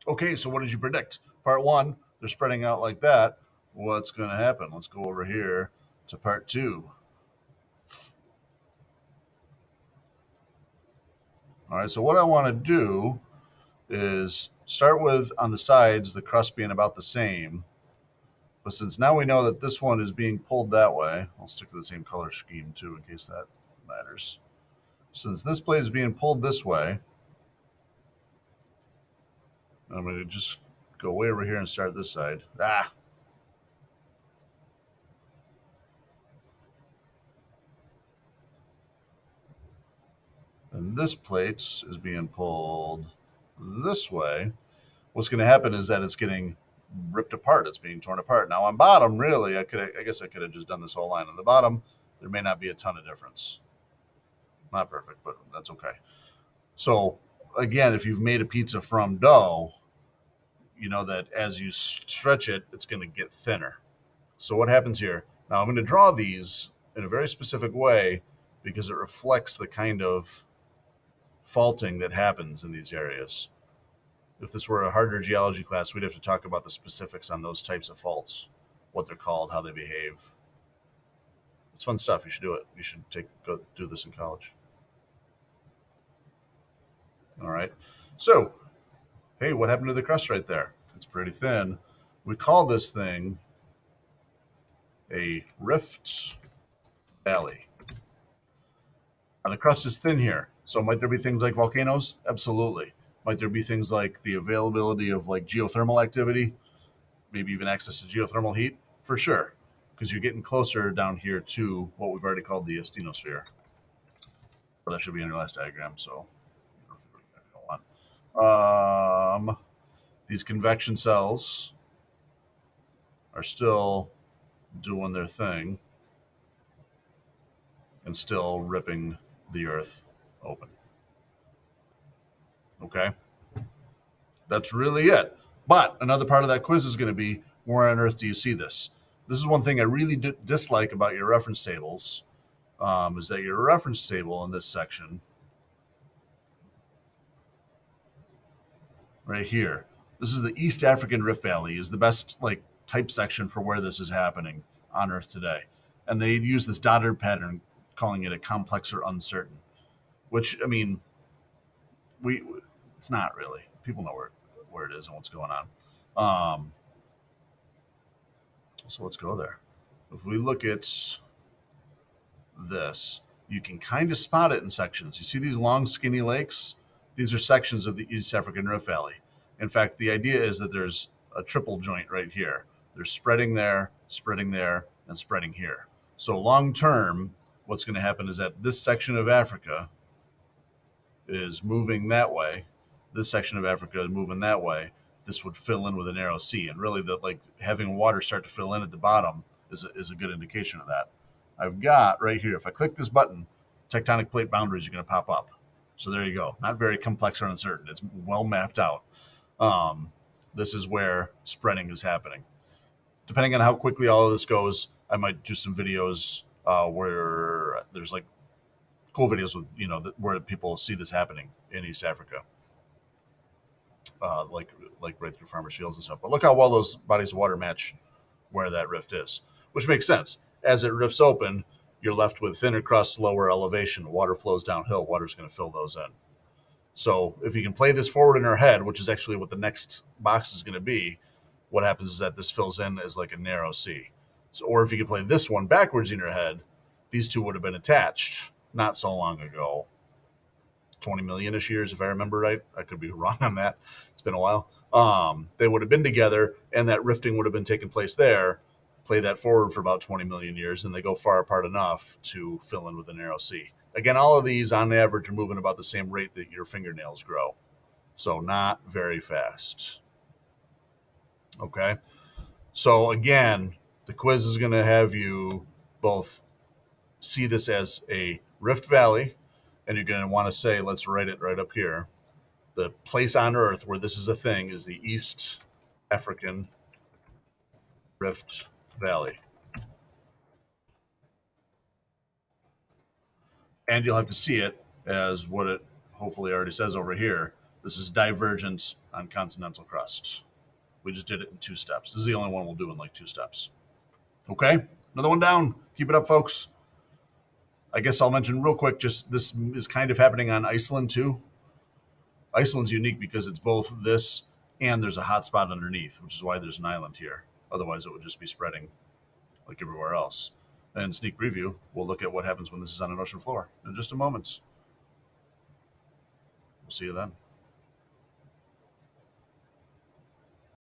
Okay, so what did you predict? Part one, they're spreading out like that. What's going to happen? Let's go over here to part two. All right, so what I want to do is start with on the sides, the crust being about the same. But since now we know that this one is being pulled that way, I'll stick to the same color scheme too in case that matters. Since this plate is being pulled this way, I'm going to just go way over here and start this side. And this plate is being pulled this way. What's going to happen is that it's getting ripped apart. It's being torn apart. Now on bottom, really, I guess I could have just done this whole line. On the bottom, there may not be a ton of difference. Not perfect, but that's okay. So again, if you've made a pizza from dough, you know that as you stretch it, it's going to get thinner. So what happens here? Now I'm going to draw these in a very specific way because it reflects the kind of faulting that happens in these areas. If this were a harder geology class, we'd have to talk about the specifics on those types of faults, what they're called, how they behave. It's fun stuff. You should do it. You should go do this in college. All right. So, hey, what happened to the crust right there? It's pretty thin. We call this thing a rift valley. Now, the crust is thin here. So might there be things like volcanoes? Absolutely. Might there be things like the availability of like geothermal activity, maybe even access to geothermal heat? For sure, because you're getting closer down here to what we've already called the astenosphere. Well, that should be in your last diagram, so if you want. These convection cells are still doing their thing and still ripping the earth open. Okay? That's really it. But another part of that quiz is going to be, where on earth do you see this? This is one thing I really dislike about your reference tables, is that your reference table in this section right here, this is the East African Rift Valley, is the best like type section for where this is happening on Earth today. And they use this dotted pattern, calling it a complex or uncertain, which, I mean, it's not really. People know where it is and what's going on. So let's go there. If we look at this, you can kind of spot it in sections. You see these long, skinny lakes? These are sections of the East African Rift Valley. In fact, the idea is that there's a triple joint right here. There's spreading there, and spreading here. So long term, what's going to happen is that this section of Africa is moving that way. This section of Africa is moving that way. This would fill in with a narrow sea. And really, having water start to fill in at the bottom is a good indication of that. I've got right here, if I click this button, tectonic plate boundaries are going to pop up. So there you go. Not very complex or uncertain. It's well mapped out. This is where spreading is happening. Depending on how quickly all of this goes, I might do some videos where there's like cool videos with, where people see this happening in East Africa. Like right through farmers' fields and stuff. But look how well those bodies of water match where that rift is, which makes sense. As it rifts open, you're left with thinner crust, lower elevation. Water flows downhill. Water's going to fill those in. So if you can play this forward in our head, which is actually what the next box is going to be, what happens is that this fills in as like a narrow sea. So, or if you could play this one backwards in your head, these two would have been attached not so long ago. 20 million-ish years, if I remember right. I could be wrong on that. It's been a while. They would have been together, and that rifting would have been taking place there. Play that forward for about 20 million years, and they go far apart enough to fill in with a narrow sea. Again, all of these, on average, are moving about the same rate that your fingernails grow. So not very fast. Okay? So again, the quiz is going to have you both see this as a rift valley, and you're going to want to say, let's write it right up here. The place on Earth where this is a thing is the East African Rift Valley. And you'll have to see it as what it hopefully already says over here. This is Divergent on continental crust. We just did it in 2 steps. This is the only one we'll do in like 2 steps. Okay, another one down. Keep it up, folks. I guess I'll mention real quick, just this is kind of happening on Iceland too. Iceland's unique because it's both this and there's a hot spot underneath, which is why there's an island here. Otherwise, it would just be spreading like everywhere else. And sneak preview, we'll look at what happens when this is on an ocean floor in just a moment. We'll see you then.